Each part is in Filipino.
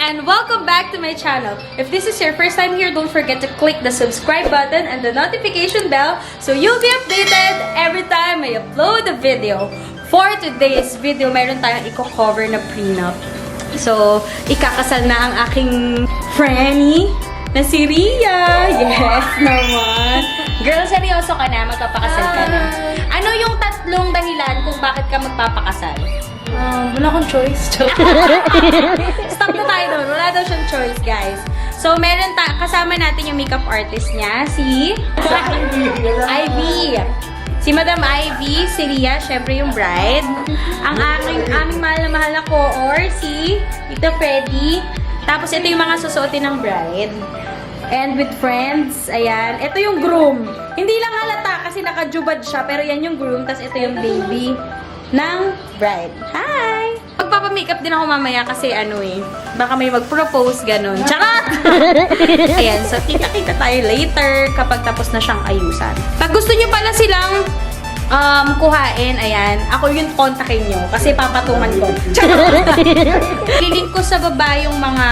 and welcome back to my channel. If this is your first time here, don't forget to click the subscribe button and the notification bell so you'll be updated every time I upload a video. For today's video, meron tayong i-cover na prenup. So, ikakasal na ang aking Franny na si Ria. Yes naman. Girl, seryoso ka na? Magpapakasal ka na? Ano yung tatlong dahilan kung bakit ka magpapakasal? Wala akong choice. Stop na tayo doon. Wala daw siyang choice, guys. So, kasama natin yung makeup artist niya, si Ivy. Si Madam Ivy, si Ria, syempre yung bride. Ang aming mahal na mahal na co-or, si Tito Freddy. Tapos, ito yung mga susuotin ng bride. And with friends, ayan. Ito yung groom. Hindi lang halata kasi nakajubad siya, pero yan yung groom. Tapos, ito yung baby ng bride. Hi! Magpapamakeup din ako mamaya kasi baka may mag-propose, ganun. Charot! Ayan, so kita-kita tayo later kapag tapos na siyang ayusan. Pag gusto nyo pala silang kuhain, ayan, ako yung kontakin nyo kasi papatungan ko. Lilink ko sa baba yung mga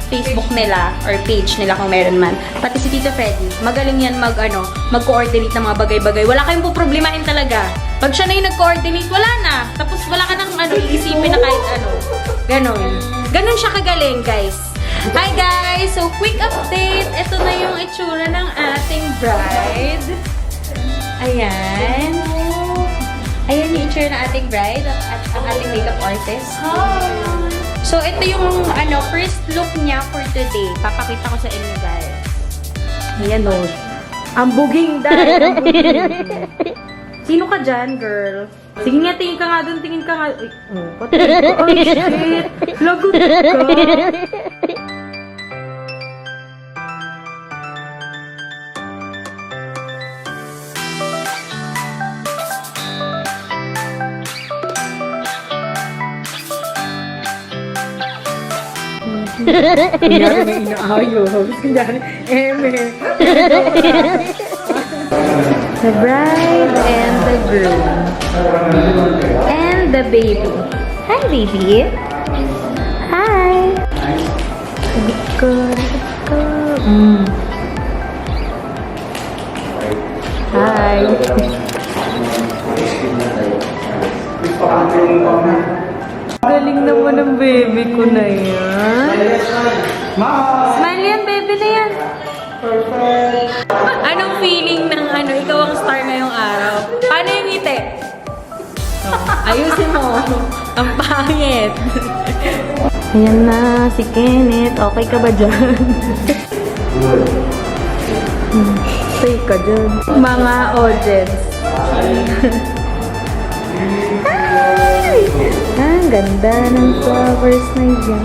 Facebook nila or page nila kung meron man. Pati si Tito Freddy, magaling yan mag-coordinate ng mga bagay-bagay. Wala kayong poproblemahin talaga. Pag siya na yung nag-coordinate, wala na. Tapos wala ka nang iisipin na kahit ganon. Ganon siya kagaling, guys. Hi guys! So, quick update. Ito na yung itsura ng ating bride. Ayan. Ayan yung itsura ng ating bride at ang ating makeup artist. So, ito yung first look niya for today. Papakita ko sa inyo, guys. Ayan o. Ang buging dahil. Ang buging. Sino ka dyan, girl? Sige nga, tingin ka nga doon. Tingin ka nga. Ay, patingin ko. Ay, shit. Lagot ka. Kunyari na inaayos. Kunyari, The bride and the groom. And the baby. Hi, baby. Hi. Good. Hi. Galing naman ang baby ko na yan. Smile yan, baby na yan. Perfect. Anong feeling ng ikaw ang star ngayong araw? Paano yung ngiti? Ayusin mo. Ang pangit. Ayan na, si Kenneth. Okay ka ba dyan? Stay ka dyan. Mga audience. Hi! Ang ganda ng flowers na yan.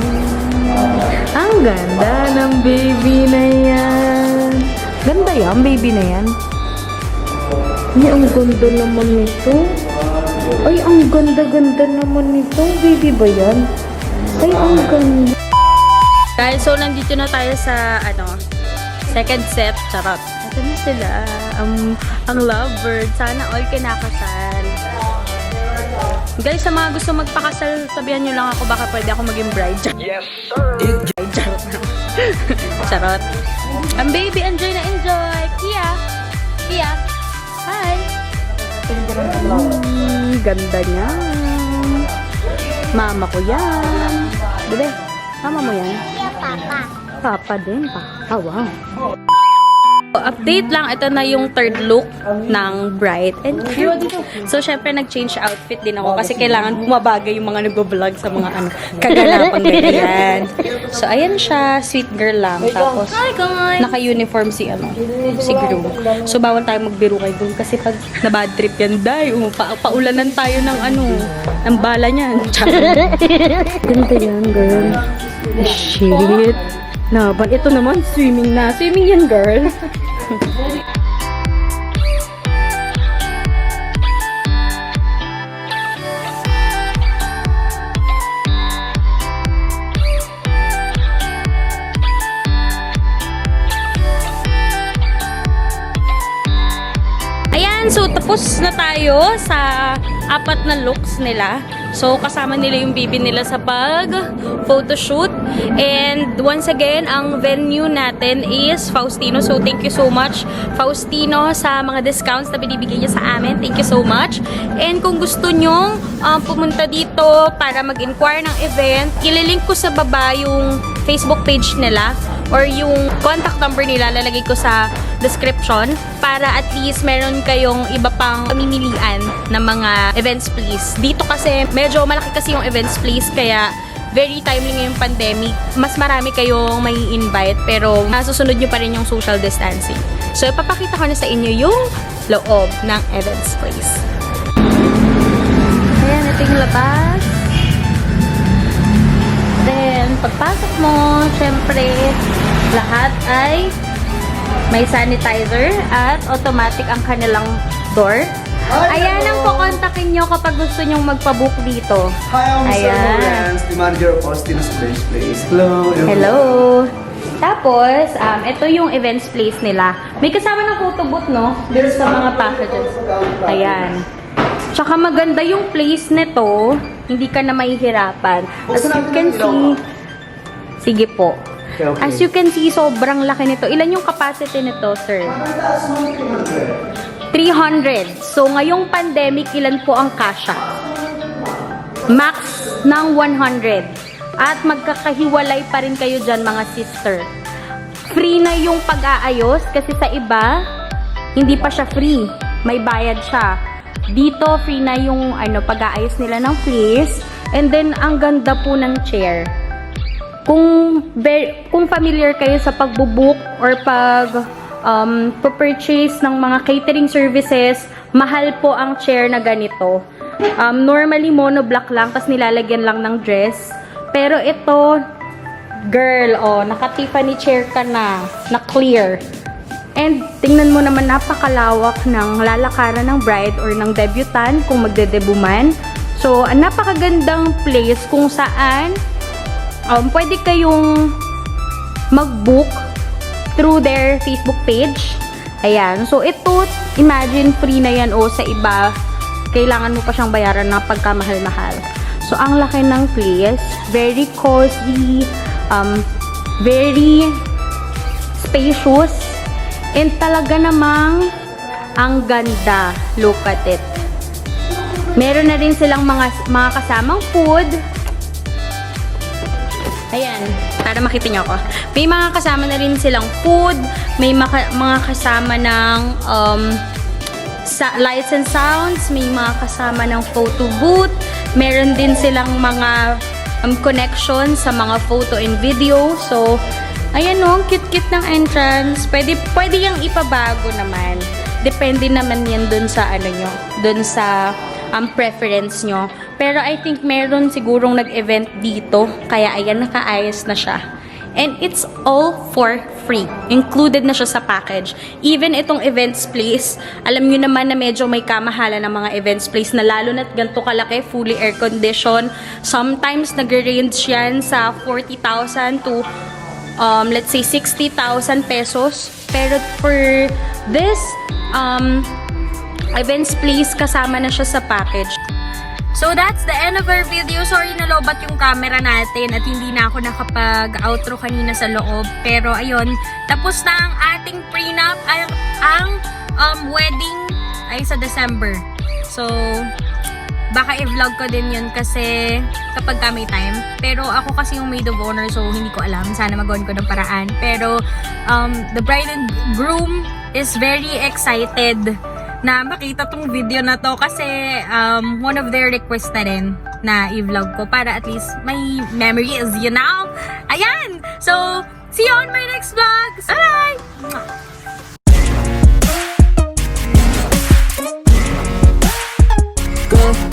Ang ganda ng baby na yan. Ganda yan, baby na yan. Ay, ang ganda naman nito. Ay, ang ganda-ganda naman nito. Baby ba yan? Ay, ang ganda. Guys, so nandito na tayo sa, second set. Charot. Ito na sila. Ang lovebird. Sana all kinakasal. Guys, sa mga gusto magpakasal, sabihan nyo lang ako baka pwede ako maging bride. Yes, sir! Charot. Charot. Ang baby, enjoy na enjoy. Kia. Hi. Ganda niya. Mama ko yan. Bebe, mama mo yan? Papa. Papa din pa. Oh, wow. Update lang, ito na yung third look ng bride and groom. So, syempre, nag-change outfit din ako kasi kailangan bumabagay yung mga nagbo-vlog sa mga kaganapang ganyan. So, ayan siya, sweet girl lang. Tapos, naka-uniform si groom. So, bawal tayo magbiro kay groom kasi pag na-bad trip yan, paulanan tayo ng bala niyan. Ganda yan, girl. Shit. But ito naman, swimming na. Swimming yan, girl. Ayan, so tapos na tayo sa 4 na looks nila. So, kasama nila yung baby nila sa pag-photoshoot. And once again, ang venue natin is Faustino. So, thank you so much, Faustino, sa mga discounts na binibigay niya sa amin. Thank you so much. And kung gusto nyong pumunta dito para mag-inquire ng event, ililink ko sa baba yung Facebook page nila or yung contact number nila, lalagay ko sa description para at least meron kayong iba pang pamimilian ng mga events please. Dito kasi medyo malaki kasi yung events please kaya very timely ngayong pandemic. Mas marami kayong may invite pero nasusunod nyo pa rin yung social distancing. So ipapakita ko na sa inyo yung loob ng events please. Ayan, ito yung labas. Then, pagpasok mo, syempre, lahat ay may sanitizer at automatic ang kanilang door. Ayan ang kukontakin nyo kapag gusto nyong magpabook dito. Hi, I'm Mr. Ayan. Lawrence, the manager of Faustino's Place Place. Hello. Hello! Tapos, ito yung events place nila. May kasama ng photo booth, no? Dito sa mga packages. Ayan. Tsaka maganda yung place nito. Hindi ka na mahihirapan. As you can see, sige po. Okay. As you can see, sobrang laki nito. Ilan yung capacity nito, sir? 300. So, ngayong pandemic, ilan po ang kasya? Max ng 100. At magkakahiwalay pa rin kayo dyan, mga sister. Free na yung pag-aayos kasi sa iba, hindi pa siya free. May bayad siya. Dito, free na yung pag-aayos nila ng place. And then, ang ganda po ng chair. Kung familiar kayo sa pagbubook or purchase ng mga catering services, mahal po ang chair na ganito. Normally, monoblock lang, tas nilalagyan lang ng dress. Pero ito, girl, naka-Tiffany chair ka na clear. And tingnan mo naman, napakalawak ng lalakaran ng bride or ng debutant kung magde-debut man. So, napakagandang place kung saan pwede kayong mag-book through their Facebook page. Ayan. So, ito, imagine free na yan sa iba. Kailangan mo pa siyang bayaran na pagkamahal-mahal. So, ang laki ng place. Very cozy. Very spacious. And talaga namang ang ganda. Look at it. Meron na rin silang mga kasamang food. Ayan, para makita nyo ako. May mga kasama na rin silang food. May mga kasama ng lights and sounds. May mga kasama ng photo booth. Meron din silang mga connection sa mga photo and video. So, ayan o, cute-cute ng entrance. Pwede yung ipabago naman. Depende naman yan dun sa dun sa preference nyo. Pero I think meron sigurong nag-event dito. Kaya ayan, nakaayos na siya. And it's all for free. Included na siya sa package. Even itong events place, alam nyo naman na medyo may kamahalan ng mga events place na lalo na't ganito kalaki, fully air condition. Sometimes nag-range yan sa 40,000 to let's say 60,000 pesos. Pero for this events place, kasama na siya sa package. So that's the end of our video. Sorry na lobat yung camera natin at hindi na ako nakapag-outro kanina sa loob. Pero ayun, tapos na ang ating prenup. Ang wedding ay sa December. So, baka i-vlog ko din yun kasi kapag may time. Pero ako kasi yung maid of honor, so hindi ko alam. Sana magawan ko ng paraan. Pero the bride and groom is very excited na makita tong video na to kasi one of their requests na rin na i-vlog ko para at least may memories, you know? Ayan! So, see you on my next vlog! Bye!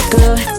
Good.